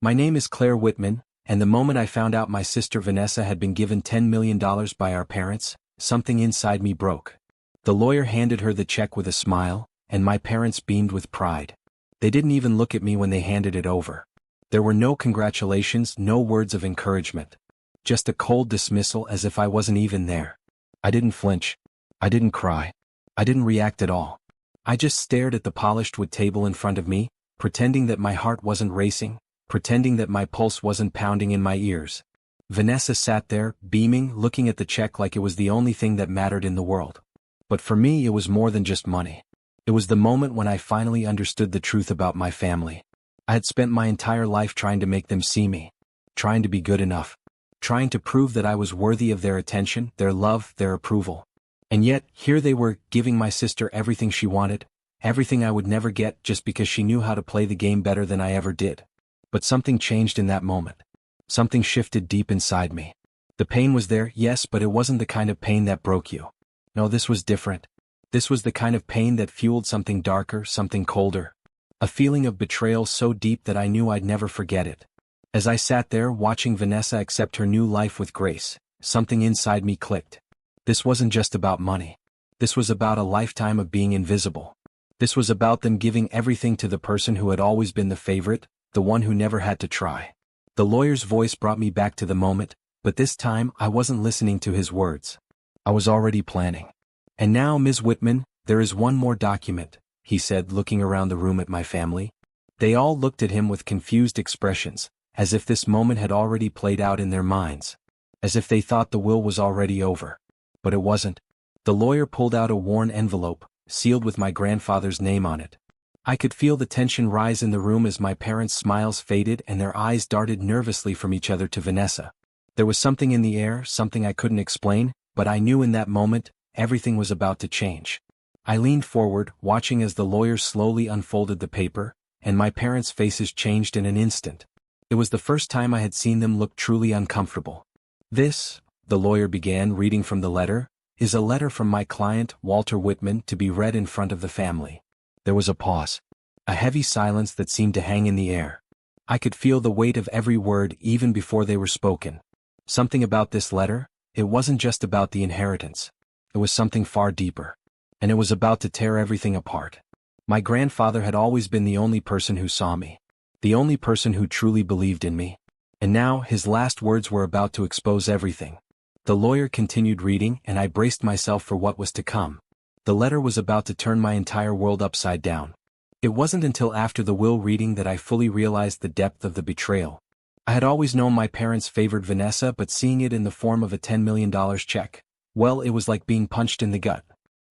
My name is Clare Whitman, and the moment I found out my sister Vanessa had been given $10 million by our parents, something inside me broke. The lawyer handed her the check with a smile, and my parents beamed with pride. They didn't even look at me when they handed it over. There were no congratulations, no words of encouragement. Just a cold dismissal as if I wasn't even there. I didn't flinch. I didn't cry. I didn't react at all. I just stared at the polished wood table in front of me, pretending that my heart wasn't racing, pretending that my pulse wasn't pounding in my ears. Vanessa sat there, beaming, looking at the check like it was the only thing that mattered in the world. But for me it was more than just money. It was the moment when I finally understood the truth about my family. I had spent my entire life trying to make them see me, trying to be good enough, trying to prove that I was worthy of their attention, their love, their approval. And yet, here they were, giving my sister everything she wanted, everything I would never get just because she knew how to play the game better than I ever did. But something changed in that moment. Something shifted deep inside me. The pain was there, yes, but it wasn't the kind of pain that broke you. No, this was different. This was the kind of pain that fueled something darker, something colder. A feeling of betrayal so deep that I knew I'd never forget it. As I sat there watching Vanessa accept her new life with grace, something inside me clicked. This wasn't just about money. This was about a lifetime of being invisible. This was about them giving everything to the person who had always been the favorite, the one who never had to try. The lawyer's voice brought me back to the moment, but this time I wasn't listening to his words. I was already planning. And now, Ms. Whitman, there is one more document, he said, looking around the room at my family. They all looked at him with confused expressions, as if this moment had already played out in their minds. As if they thought the will was already over. But it wasn't. The lawyer pulled out a worn envelope, sealed with my grandfather's name on it. I could feel the tension rise in the room as my parents' smiles faded and their eyes darted nervously from each other to Vanessa. There was something in the air, something I couldn't explain, but I knew in that moment, everything was about to change. I leaned forward, watching as the lawyer slowly unfolded the paper, and my parents' faces changed in an instant. It was the first time I had seen them look truly uncomfortable. This, the lawyer began, reading from the letter, is a letter from my client, Walter Whitman, to be read in front of the family. There was a pause. A heavy silence that seemed to hang in the air. I could feel the weight of every word even before they were spoken. Something about this letter, it wasn't just about the inheritance. It was something far deeper. And it was about to tear everything apart. My grandfather had always been the only person who saw me. The only person who truly believed in me. And now, his last words were about to expose everything. The lawyer continued reading, and I braced myself for what was to come. The letter was about to turn my entire world upside down. It wasn't until after the will reading that I fully realized the depth of the betrayal. I had always known my parents favored Vanessa, but seeing it in the form of a $10 million check, well, it was like being punched in the gut.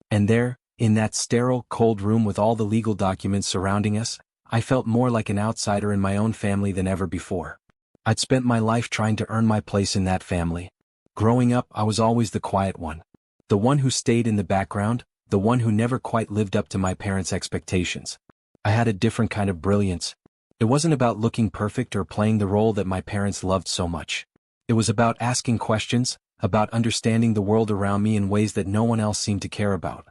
And there, in that sterile, cold room with all the legal documents surrounding us, I felt more like an outsider in my own family than ever before. I'd spent my life trying to earn my place in that family. Growing up, I was always the quiet one. The one who stayed in the background, the one who never quite lived up to my parents' expectations. I had a different kind of brilliance. It wasn't about looking perfect or playing the role that my parents loved so much. It was about asking questions, about understanding the world around me in ways that no one else seemed to care about.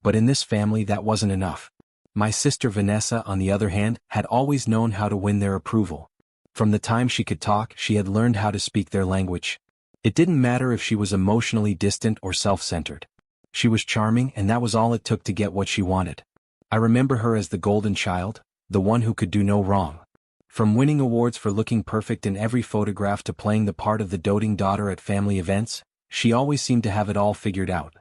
But in this family that wasn't enough. My sister Vanessa, on the other hand, had always known how to win their approval. From the time she could talk, she had learned how to speak their language. It didn't matter if she was emotionally distant or self-centered. She was charming, and that was all it took to get what she wanted. I remember her as the golden child, the one who could do no wrong. From winning awards for looking perfect in every photograph to playing the part of the doting daughter at family events, she always seemed to have it all figured out.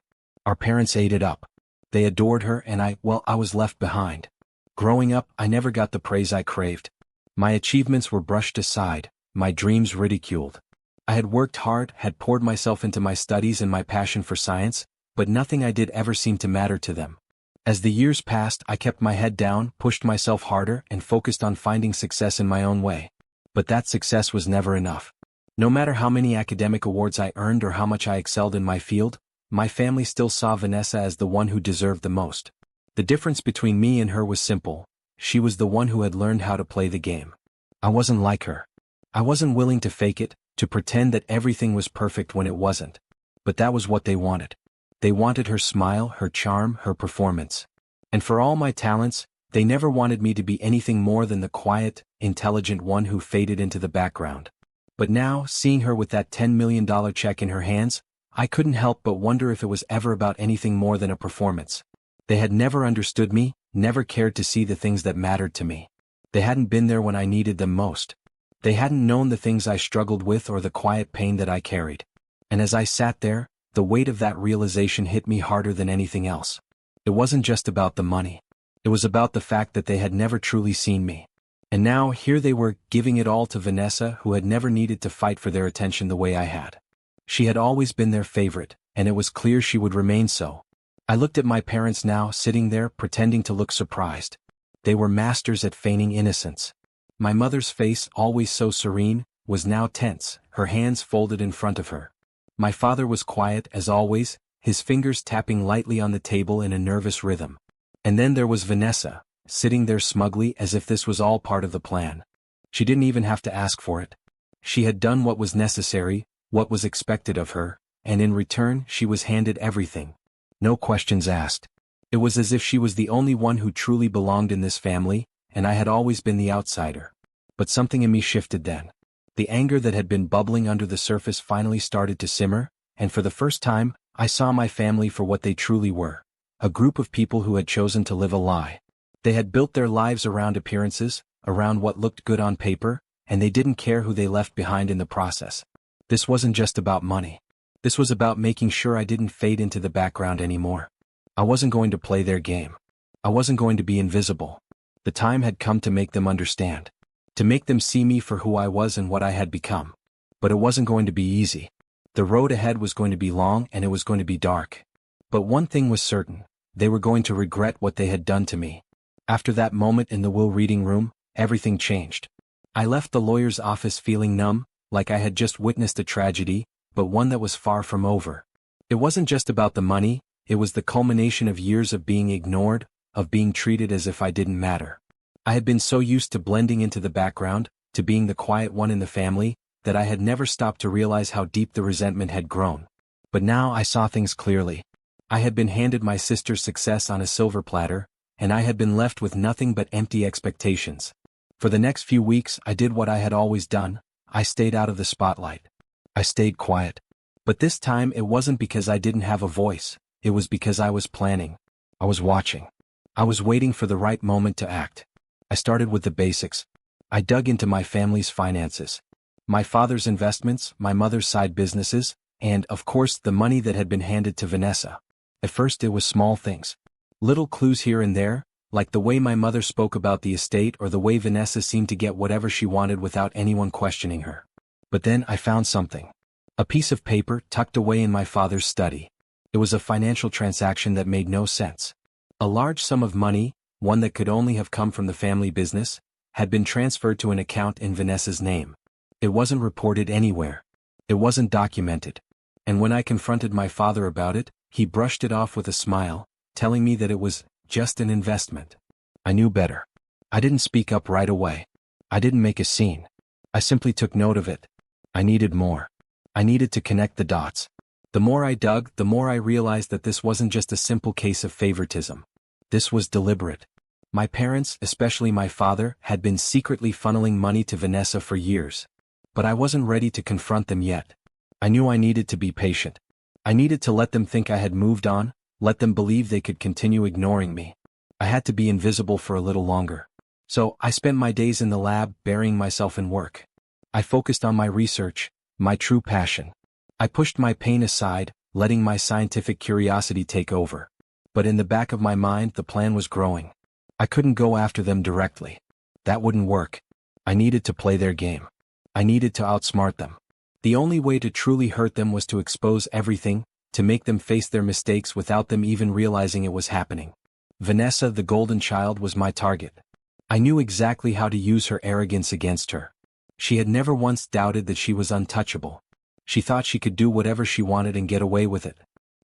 Our parents ate it up. They adored her, and I was left behind. Growing up, I never got the praise I craved. My achievements were brushed aside, my dreams ridiculed. I had worked hard, had poured myself into my studies and my passion for science, but nothing I did ever seemed to matter to them. As the years passed, I kept my head down, pushed myself harder, and focused on finding success in my own way. But that success was never enough. No matter how many academic awards I earned or how much I excelled in my field, my family still saw Vanessa as the one who deserved the most. The difference between me and her was simple. She was the one who had learned how to play the game. I wasn't like her. I wasn't willing to fake it, to pretend that everything was perfect when it wasn't. But that was what they wanted. They wanted her smile, her charm, her performance. And for all my talents, They never wanted me to be anything more than the quiet, intelligent one who faded into the background. But now, seeing her with that $10 million check in her hands, I couldn't help but wonder if it was ever about anything more than a performance. They had never understood me, never cared to see the things that mattered to me. They hadn't been there when I needed them most. They hadn't known the things I struggled with or the quiet pain that I carried. And as I sat there, the weight of that realization hit me harder than anything else. It wasn't just about the money. It was about the fact that they had never truly seen me. And now, here they were, giving it all to Vanessa, who had never needed to fight for their attention the way I had. She had always been their favorite, and it was clear she would remain so. I looked at my parents now, sitting there, pretending to look surprised. They were masters at feigning innocence. My mother's face, always so serene, was now tense, her hands folded in front of her. My father was quiet, as always, his fingers tapping lightly on the table in a nervous rhythm. And then there was Vanessa, sitting there smugly as if this was all part of the plan. She didn't even have to ask for it. She had done what was necessary, what was expected of her, and in return she was handed everything. No questions asked. It was as if she was the only one who truly belonged in this family, and I had always been the outsider. But something in me shifted then. The anger that had been bubbling under the surface finally started to simmer, and for the first time, I saw my family for what they truly were. A group of people who had chosen to live a lie. They had built their lives around appearances, around what looked good on paper, and they didn't care who they left behind in the process. This wasn't just about money. This was about making sure I didn't fade into the background anymore. I wasn't going to play their game. I wasn't going to be invisible. The time had come to make them understand. To make them see me for who I was and what I had become. But it wasn't going to be easy. The road ahead was going to be long and it was going to be dark. But one thing was certain, they were going to regret what they had done to me. After that moment in the will reading room, everything changed. I left the lawyer's office feeling numb, like I had just witnessed a tragedy, but one that was far from over. It wasn't just about the money, it was the culmination of years of being ignored, of being treated as if I didn't matter. I had been so used to blending into the background, to being the quiet one in the family, that I had never stopped to realize how deep the resentment had grown. But now I saw things clearly. I had been handed my sister's success on a silver platter, and I had been left with nothing but empty expectations. For the next few weeks I did what I had always done, I stayed out of the spotlight. I stayed quiet. But this time it wasn't because I didn't have a voice, it was because I was planning. I was watching. I was waiting for the right moment to act. I started with the basics. I dug into my family's finances. My father's investments, my mother's side businesses, and, of course, the money that had been handed to Vanessa. At first it was small things. Little clues here and there, like the way my mother spoke about the estate or the way Vanessa seemed to get whatever she wanted without anyone questioning her. But then I found something. A piece of paper tucked away in my father's study. It was a financial transaction that made no sense. A large sum of money, one that could only have come from the family business, had been transferred to an account in Vanessa's name. It wasn't reported anywhere. It wasn't documented. And when I confronted my father about it, he brushed it off with a smile, telling me that it was just an investment. I knew better. I didn't speak up right away. I didn't make a scene. I simply took note of it. I needed more. I needed to connect the dots. The more I dug, the more I realized that this wasn't just a simple case of favoritism. This was deliberate. My parents, especially my father, had been secretly funneling money to Vanessa for years. But I wasn't ready to confront them yet. I knew I needed to be patient. I needed to let them think I had moved on, let them believe they could continue ignoring me. I had to be invisible for a little longer. So I spent my days in the lab burying myself in work. I focused on my research, my true passion. I pushed my pain aside, letting my scientific curiosity take over. But in the back of my mind the plan was growing. I couldn't go after them directly. That wouldn't work. I needed to play their game. I needed to outsmart them. The only way to truly hurt them was to expose everything, to make them face their mistakes without them even realizing it was happening. Vanessa, the golden child, was my target. I knew exactly how to use her arrogance against her. She had never once doubted that she was untouchable. She thought she could do whatever she wanted and get away with it.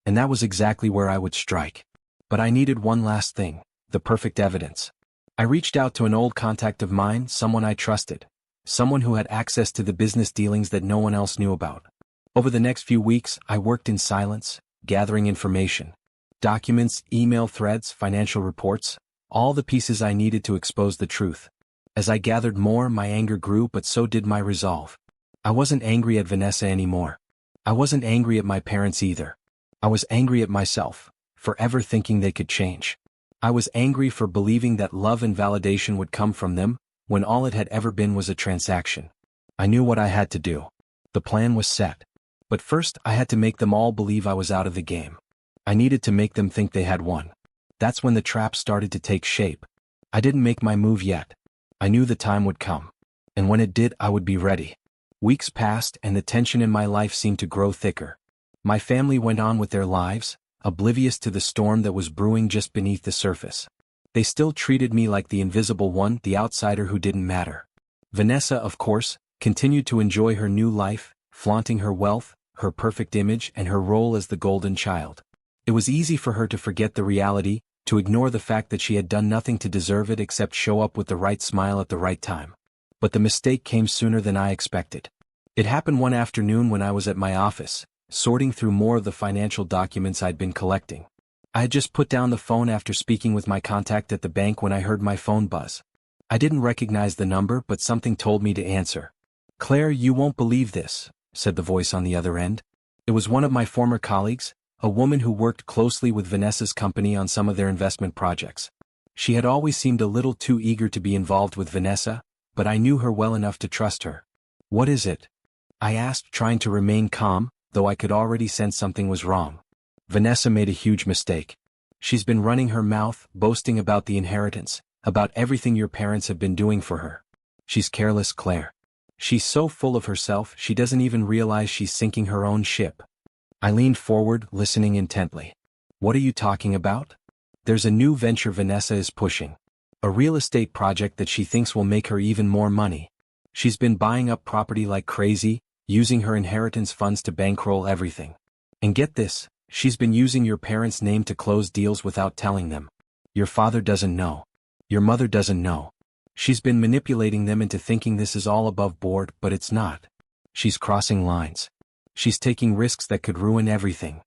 And that was exactly where I would strike. But I needed one last thing, the perfect evidence. I reached out to an old contact of mine, someone I trusted. Someone who had access to the business dealings that no one else knew about. Over the next few weeks, I worked in silence, gathering information. Documents, email threads, financial reports, all the pieces I needed to expose the truth. As I gathered more, my anger grew, but so did my resolve. I wasn't angry at Vanessa anymore. I wasn't angry at my parents either. I was angry at myself, for ever thinking they could change. I was angry for believing that love and validation would come from them, when all it had ever been was a transaction. I knew what I had to do. The plan was set. But first I had to make them all believe I was out of the game. I needed to make them think they had won. That's when the trap started to take shape. I didn't make my move yet. I knew the time would come. And when it did, I would be ready. Weeks passed and the tension in my life seemed to grow thicker. My family went on with their lives, oblivious to the storm that was brewing just beneath the surface. They still treated me like the invisible one, the outsider who didn't matter. Vanessa, of course, continued to enjoy her new life, flaunting her wealth, her perfect image, and her role as the golden child. It was easy for her to forget the reality, to ignore the fact that she had done nothing to deserve it except show up with the right smile at the right time. But the mistake came sooner than I expected. It happened one afternoon when I was at my office, sorting through more of the financial documents I'd been collecting. I had just put down the phone after speaking with my contact at the bank when I heard my phone buzz. I didn't recognize the number, but something told me to answer. "Claire, you won't believe this," said the voice on the other end. It was one of my former colleagues, a woman who worked closely with Vanessa's company on some of their investment projects. She had always seemed a little too eager to be involved with Vanessa, but I knew her well enough to trust her. "What is it?" I asked, trying to remain calm, though I could already sense something was wrong. "Vanessa made a huge mistake. She's been running her mouth, boasting about the inheritance, about everything your parents have been doing for her. She's careless, Claire. She's so full of herself she doesn't even realize she's sinking her own ship." I leaned forward, listening intently. "What are you talking about?" "There's a new venture Vanessa is pushing. A real estate project that she thinks will make her even more money. She's been buying up property like crazy, using her inheritance funds to bankroll everything. And get this, she's been using your parents' name to close deals without telling them. Your father doesn't know. Your mother doesn't know. She's been manipulating them into thinking this is all above board, but it's not. She's crossing lines. She's taking risks that could ruin everything."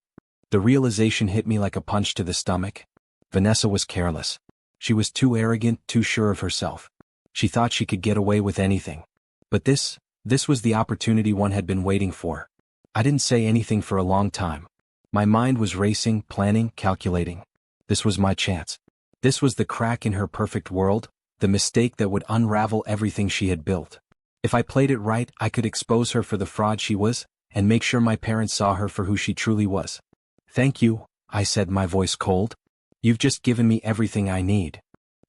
The realization hit me like a punch to the stomach. Vanessa was careless. She was too arrogant, too sure of herself. She thought she could get away with anything. But this was the opportunity one had been waiting for. I didn't say anything for a long time. My mind was racing, planning, calculating. This was my chance. This was the crack in her perfect world, the mistake that would unravel everything she had built. If I played it right, I could expose her for the fraud she was, and make sure my parents saw her for who she truly was. "Thank you," I said, my voice cold. "You've just given me everything I need."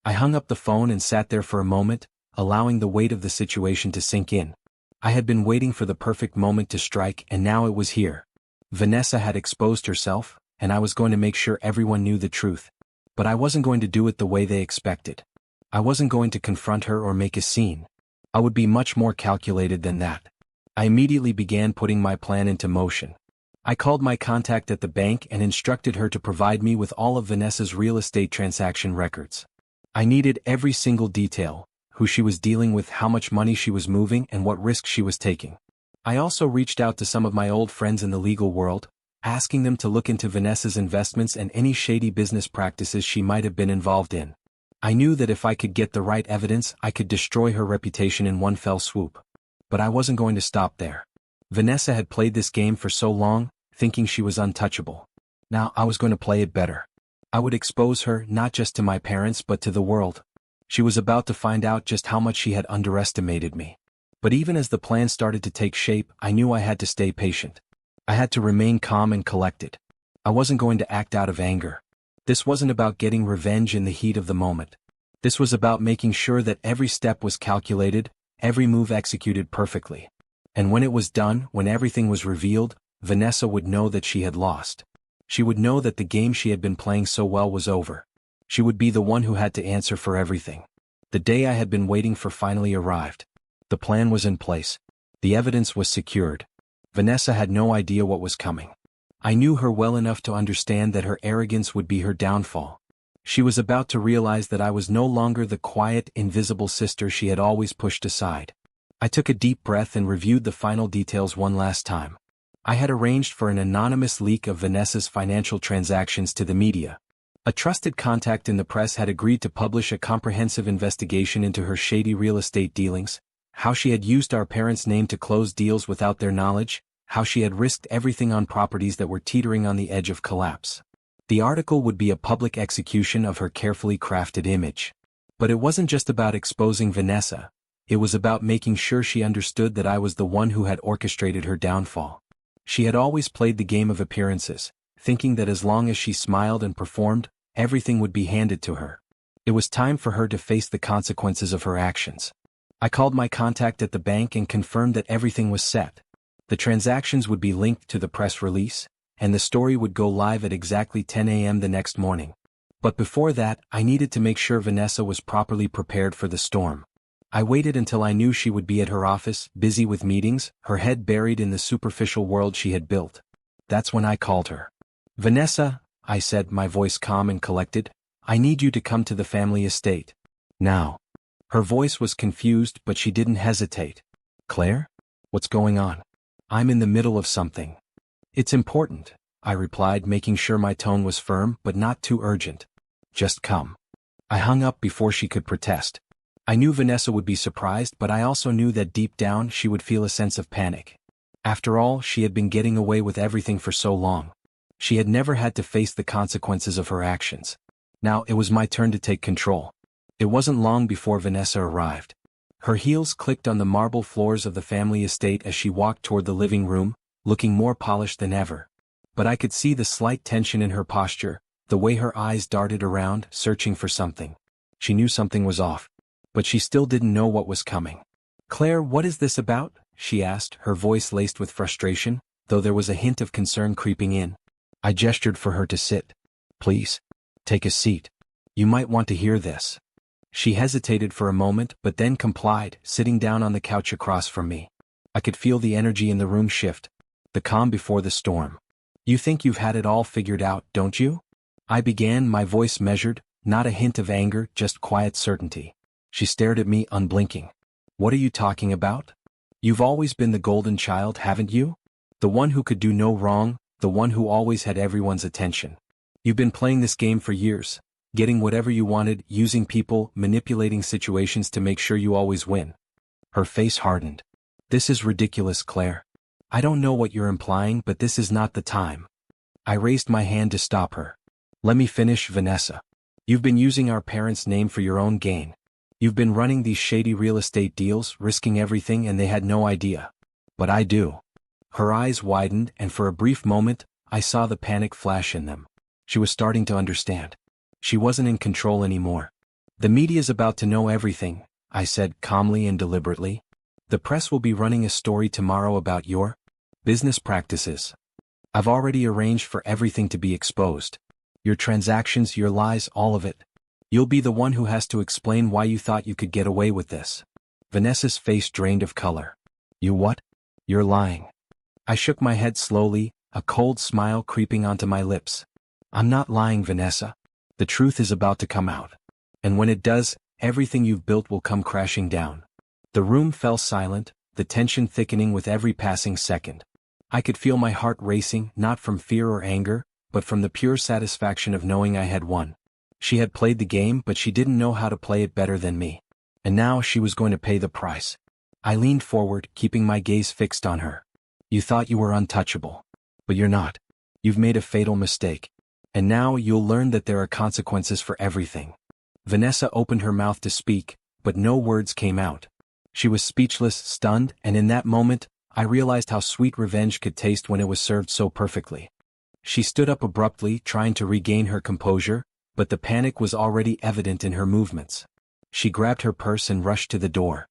I hung up the phone and sat there for a moment, allowing the weight of the situation to sink in. I had been waiting for the perfect moment to strike, and now it was here. Vanessa had exposed herself, and I was going to make sure everyone knew the truth. But I wasn't going to do it the way they expected. I wasn't going to confront her or make a scene. I would be much more calculated than that. I immediately began putting my plan into motion. I called my contact at the bank and instructed her to provide me with all of Vanessa's real estate transaction records. I needed every single detail: who she was dealing with, how much money she was moving, and what risks she was taking. I also reached out to some of my old friends in the legal world, asking them to look into Vanessa's investments and any shady business practices she might have been involved in. I knew that if I could get the right evidence, I could destroy her reputation in one fell swoop. But I wasn't going to stop there. Vanessa had played this game for so long, thinking she was untouchable. Now I was going to play it better. I would expose her, not just to my parents but to the world. She was about to find out just how much she had underestimated me. But even as the plan started to take shape, I knew I had to stay patient. I had to remain calm and collected. I wasn't going to act out of anger. This wasn't about getting revenge in the heat of the moment. This was about making sure that every step was calculated, every move executed perfectly. And when it was done, when everything was revealed, Vanessa would know that she had lost. She would know that the game she had been playing so well was over. She would be the one who had to answer for everything. The day I had been waiting for finally arrived. The plan was in place. The evidence was secured. Vanessa had no idea what was coming. I knew her well enough to understand that her arrogance would be her downfall. She was about to realize that I was no longer the quiet, invisible sister she had always pushed aside. I took a deep breath and reviewed the final details one last time. I had arranged for an anonymous leak of Vanessa's financial transactions to the media. A trusted contact in the press had agreed to publish a comprehensive investigation into her shady real estate dealings, how she had used our parents' name to close deals without their knowledge, how she had risked everything on properties that were teetering on the edge of collapse. The article would be a public execution of her carefully crafted image. But it wasn't just about exposing Vanessa, it was about making sure she understood that I was the one who had orchestrated her downfall. She had always played the game of appearances, thinking that as long as she smiled and performed, everything would be handed to her. It was time for her to face the consequences of her actions. I called my contact at the bank and confirmed that everything was set. The transactions would be linked to the press release, and the story would go live at exactly 10 a.m. the next morning. But before that, I needed to make sure Vanessa was properly prepared for the storm. I waited until I knew she would be at her office, busy with meetings, her head buried in the superficial world she had built. That's when I called her. "Vanessa," I said, my voice calm and collected, "I need you to come to the family estate. Now." Her voice was confused, but she didn't hesitate. "Claire? What's going on?" "I'm in the middle of something. It's important," I replied, making sure my tone was firm but not too urgent. "Just come." I hung up before she could protest. I knew Vanessa would be surprised, but I also knew that deep down she would feel a sense of panic. After all, she had been getting away with everything for so long. She had never had to face the consequences of her actions. Now it was my turn to take control. It wasn't long before Vanessa arrived. Her heels clicked on the marble floors of the family estate as she walked toward the living room, looking more polished than ever. But I could see the slight tension in her posture, the way her eyes darted around, searching for something. She knew something was off, but she still didn't know what was coming. "Claire, what is this about?" she asked, her voice laced with frustration, though there was a hint of concern creeping in. I gestured for her to sit. "Please, take a seat. You might want to hear this." She hesitated for a moment but then complied, sitting down on the couch across from me. I could feel the energy in the room shift, the calm before the storm. "You think you've had it all figured out, don't you?" I began, my voice measured, not a hint of anger, just quiet certainty. She stared at me, unblinking. "What are you talking about? You've always been the golden child, haven't you? The one who could do no wrong, the one who always had everyone's attention. You've been playing this game for years, getting whatever you wanted, using people, manipulating situations to make sure you always win." Her face hardened. "This is ridiculous, Claire. I don't know what you're implying, but this is not the time." I raised my hand to stop her. "Let me finish, Vanessa. You've been using our parents' name for your own gain. You've been running these shady real estate deals, risking everything, and they had no idea. But I do." Her eyes widened, and for a brief moment, I saw the panic flash in them. She was starting to understand. She wasn't in control anymore. "The media's about to know everything," I said calmly and deliberately. "The press will be running a story tomorrow about your business practices. I've already arranged for everything to be exposed. Your transactions, your lies, all of it. You'll be the one who has to explain why you thought you could get away with this." Vanessa's face drained of color. "You what? You're lying." I shook my head slowly, a cold smile creeping onto my lips. "I'm not lying, Vanessa. The truth is about to come out. And when it does, everything you've built will come crashing down." The room fell silent, the tension thickening with every passing second. I could feel my heart racing, not from fear or anger, but from the pure satisfaction of knowing I had won. She had played the game, but she didn't know how to play it better than me. And now she was going to pay the price. I leaned forward, keeping my gaze fixed on her. "You thought you were untouchable. But you're not. You've made a fatal mistake. And now you'll learn that there are consequences for everything." Vanessa opened her mouth to speak, but no words came out. She was speechless, stunned, and in that moment, I realized how sweet revenge could taste when it was served so perfectly. She stood up abruptly, trying to regain her composure, but the panic was already evident in her movements. She grabbed her purse and rushed to the door.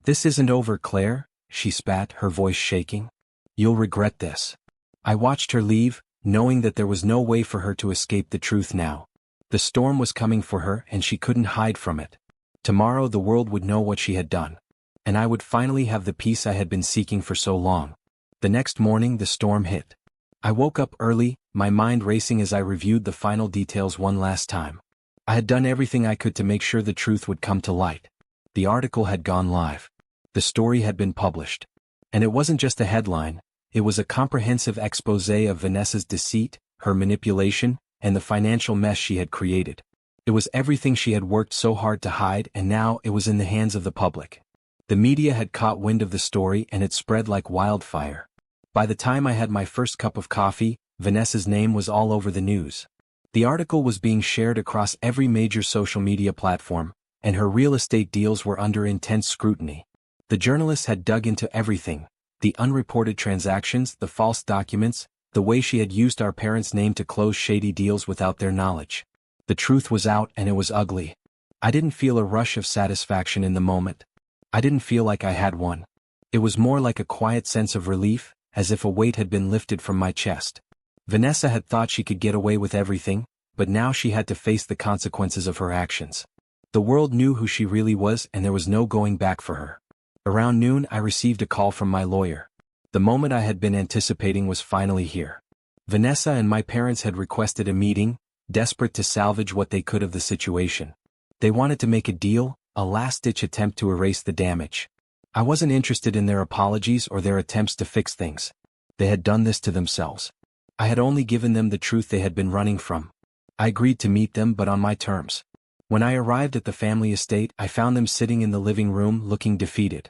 "This isn't over, Claire," she spat, her voice shaking. "You'll regret this." I watched her leave, knowing that there was no way for her to escape the truth now. The storm was coming for her, and she couldn't hide from it. Tomorrow the world would know what she had done. And I would finally have the peace I had been seeking for so long. The next morning the storm hit. I woke up early, my mind racing as I reviewed the final details one last time. I had done everything I could to make sure the truth would come to light. The article had gone live. The story had been published. And it wasn't just a headline, it was a comprehensive exposé of Vanessa's deceit, her manipulation, and the financial mess she had created. It was everything she had worked so hard to hide, and now it was in the hands of the public. The media had caught wind of the story and it spread like wildfire. By the time I had my first cup of coffee, Vanessa's name was all over the news. The article was being shared across every major social media platform, and her real estate deals were under intense scrutiny. The journalists had dug into everything: the unreported transactions, the false documents, the way she had used our parents' name to close shady deals without their knowledge. The truth was out, and it was ugly. I didn't feel a rush of satisfaction in the moment. I didn't feel like I had one. It was more like a quiet sense of relief, as if a weight had been lifted from my chest. Vanessa had thought she could get away with everything, but now she had to face the consequences of her actions. The world knew who she really was, and there was no going back for her. Around noon, I received a call from my lawyer. The moment I had been anticipating was finally here. Vanessa and my parents had requested a meeting, desperate to salvage what they could of the situation. They wanted to make a deal, a last-ditch attempt to erase the damage. I wasn't interested in their apologies or their attempts to fix things. They had done this to themselves. I had only given them the truth they had been running from. I agreed to meet them, but on my terms. When I arrived at the family estate, I found them sitting in the living room looking defeated.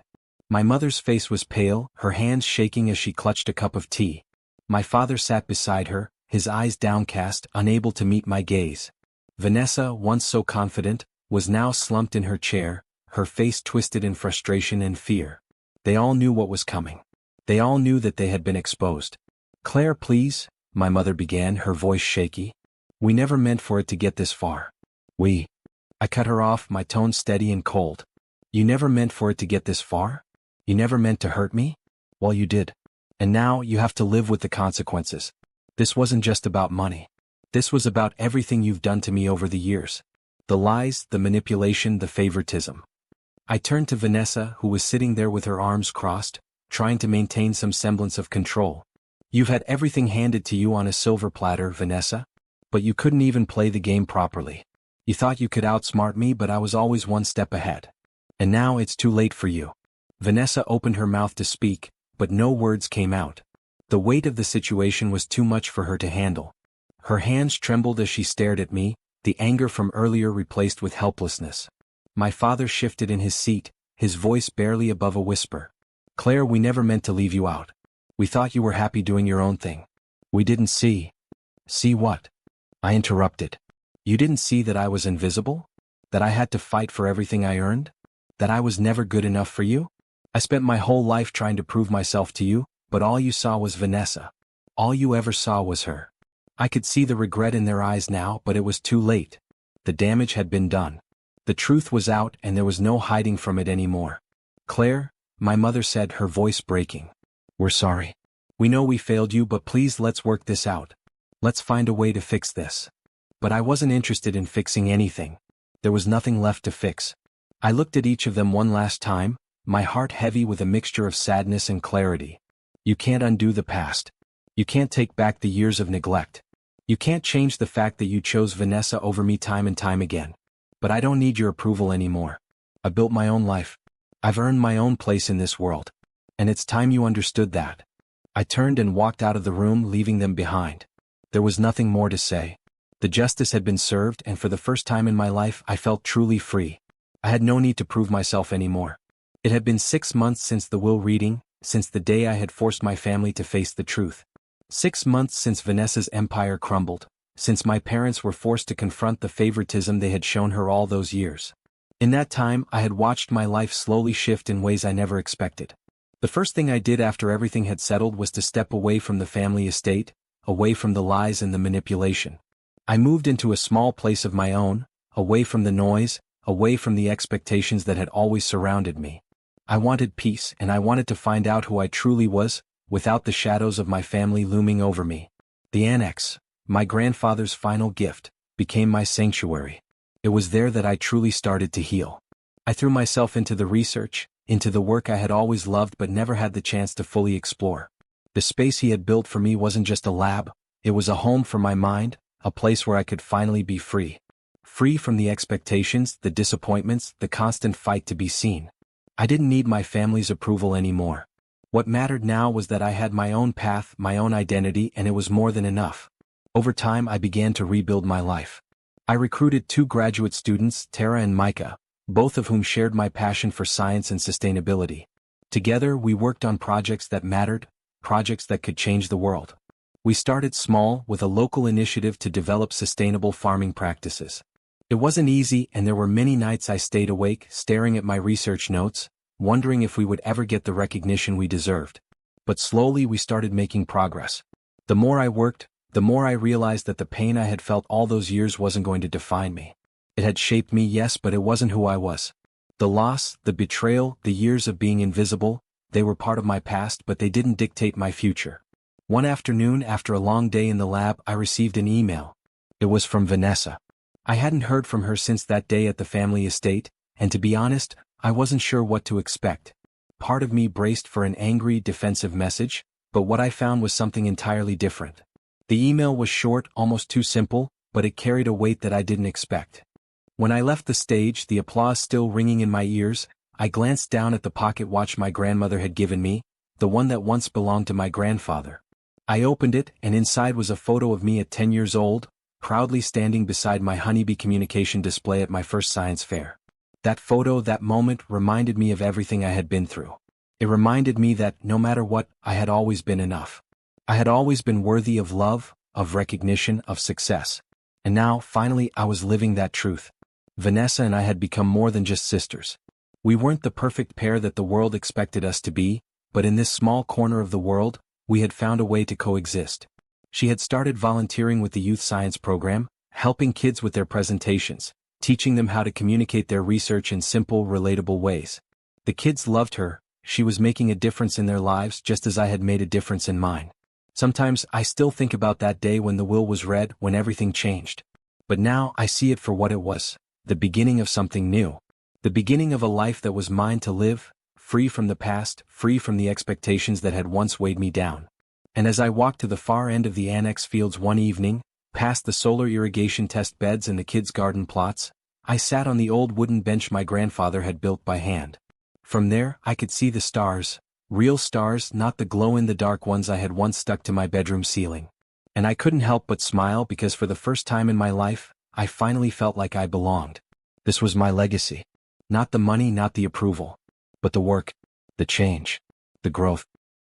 My mother's face was pale, her hands shaking as she clutched a cup of tea. My father sat beside her, his eyes downcast, unable to meet my gaze. Vanessa, once so confident, was now slumped in her chair, her face twisted in frustration and fear. They all knew what was coming. They all knew that they had been exposed. "Claire, please," my mother began, her voice shaky. "We never meant for it to get this far. I cut her off, my tone steady and cold. "You never meant for it to get this far? You never meant to hurt me? Well, you did. And now you have to live with the consequences. This wasn't just about money. This was about everything you've done to me over the years. The lies, the manipulation, the favoritism." I turned to Vanessa, who was sitting there with her arms crossed, trying to maintain some semblance of control. "You've had everything handed to you on a silver platter, Vanessa. But you couldn't even play the game properly. You thought you could outsmart me, but I was always one step ahead. And now it's too late for you." Vanessa opened her mouth to speak, but no words came out. The weight of the situation was too much for her to handle. Her hands trembled as she stared at me, the anger from earlier replaced with helplessness. My father shifted in his seat, his voice barely above a whisper. "Claire, we never meant to leave you out. We thought you were happy doing your own thing. We didn't see." "See what?" I interrupted. "You didn't see that I was invisible? That I had to fight for everything I earned? That I was never good enough for you? I spent my whole life trying to prove myself to you, but all you saw was Vanessa. All you ever saw was her." I could see the regret in their eyes now, but it was too late. The damage had been done. The truth was out, and there was no hiding from it anymore. "Claire," my mother said, her voice breaking. "We're sorry. We know we failed you, but please let's work this out. Let's find a way to fix this." But I wasn't interested in fixing anything. There was nothing left to fix. I looked at each of them one last time, my heart heavy with a mixture of sadness and clarity. You can't undo the past. You can't take back the years of neglect. You can't change the fact that you chose Vanessa over me time and time again. But I don't need your approval anymore. I built my own life. I've earned my own place in this world. And it's time you understood that. I turned and walked out of the room, leaving them behind. There was nothing more to say. The justice had been served, and for the first time in my life I felt truly free. I had no need to prove myself anymore. It had been 6 months since the will reading, since the day I had forced my family to face the truth. 6 months since Vanessa's empire crumbled, since my parents were forced to confront the favoritism they had shown her all those years. In that time, I had watched my life slowly shift in ways I never expected. The first thing I did after everything had settled was to step away from the family estate, away from the lies and the manipulation. I moved into a small place of my own, away from the noise, away from the expectations that had always surrounded me. I wanted peace, and I wanted to find out who I truly was, without the shadows of my family looming over me. The annex, my grandfather's final gift, became my sanctuary. It was there that I truly started to heal. I threw myself into the research, into the work I had always loved but never had the chance to fully explore. The space he had built for me wasn't just a lab, it was a home for my mind, a place where I could finally be free. Free from the expectations, the disappointments, the constant fight to be seen. I didn't need my family's approval anymore. What mattered now was that I had my own path, my own identity, and it was more than enough. Over time I began to rebuild my life. I recruited 2 graduate students, Tara and Micah, both of whom shared my passion for science and sustainability. Together we worked on projects that mattered, projects that could change the world. We started small with a local initiative to develop sustainable farming practices. It wasn't easy, and there were many nights I stayed awake, staring at my research notes, wondering if we would ever get the recognition we deserved. But slowly we started making progress. The more I worked, the more I realized that the pain I had felt all those years wasn't going to define me. It had shaped me, yes, but it wasn't who I was. The loss, the betrayal, the years of being invisible, they were part of my past, but they didn't dictate my future. One afternoon, after a long day in the lab, I received an email. It was from Vanessa. I hadn't heard from her since that day at the family estate, and to be honest, I wasn't sure what to expect. Part of me braced for an angry, defensive message, but what I found was something entirely different. The email was short, almost too simple, but it carried a weight that I didn't expect. When I left the stage, the applause still ringing in my ears, I glanced down at the pocket watch my grandmother had given me, the one that once belonged to my grandfather. I opened it, and inside was a photo of me at 10 years old, proudly standing beside my honeybee communication display at my first science fair. That photo, that moment, reminded me of everything I had been through. It reminded me that, no matter what, I had always been enough. I had always been worthy of love, of recognition, of success. And now, finally, I was living that truth. Vanessa and I had become more than just sisters. We weren't the perfect pair that the world expected us to be, but in this small corner of the world, we had found a way to coexist. She had started volunteering with the youth science program, helping kids with their presentations, teaching them how to communicate their research in simple, relatable ways. The kids loved her. She was making a difference in their lives just as I had made a difference in mine. Sometimes I still think about that day when the will was read, when everything changed. But now I see it for what it was, the beginning of something new. The beginning of a life that was mine to live, free from the past, free from the expectations that had once weighed me down. And as I walked to the far end of the annex fields one evening, past the solar irrigation test beds and the kids' garden plots, I sat on the old wooden bench my grandfather had built by hand. From there, I could see the stars, real stars, not the glow-in-the-dark ones I had once stuck to my bedroom ceiling. And I couldn't help but smile because for the first time in my life, I finally felt like I belonged. This was my legacy. Not the money, not the approval, but the work, the change, the growth.